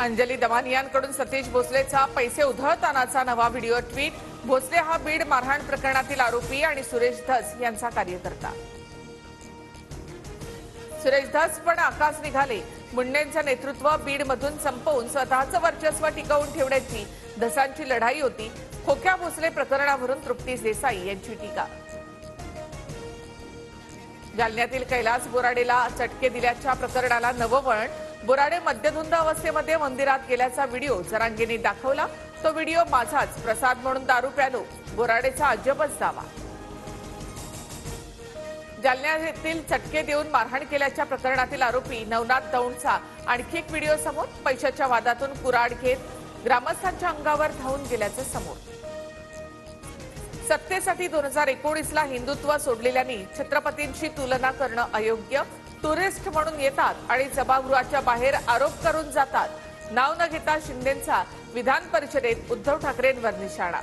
अंजली दमानियांकडून सतीश भोसलेचा पैसे उधळतानाचा नवा video tweet. Bhosale हा बीड मारहाण प्रकरणातील आरोपी आणि सुरेश धस यांचा कार्यकर्ता। सुरेश धस पण आकाश निघाले। मुंडेंचं नेतृत्व बीडमधून संपवून स्वतःचं वर्चस्व टिकवून ठेवण्याची धसांची लढाई होती। खोक्या भोसले प्रकरणावरून तृप्ती देसाई यांची टीका। जालन्यातील कैलास बोराडेला चटके दिल्याच्या प्रकरणाला नवं वळण। बोराडे मद्यधुंद अवस्थेमध्ये मंदिरात गेल्याचा व्हिडिओ जरांगेंनी दाखवला। तो व्हिडिओ माझाच, प्रसाद म्हणून दारू प्यालो, बोराडेचा अजबच दावा। जालन्यातील चटके देऊन मारहाण केल्याच्या प्रकरणातील आरोपी नवनाथ दौंडचा आणखी एक व्हिडिओ समोर। पैशाच्या वादातून कुऱ्हाड घेत ग्रामस्थांच्या अंगावर धावून गेल्याचं समोर। सत्तेसाठी 2019ला हिंदुत्व सोडलेल्यांनी छत्रपतींची तुलना करणं अयोग्य। टुरिस्ट म्हणून येतात आणि सभागृहाच्या बाहेर आरोप करून जातात। नाव न घेता शिंदेंचा विधान परिषदेत उद्धव ठाकरेंवर निशाणा।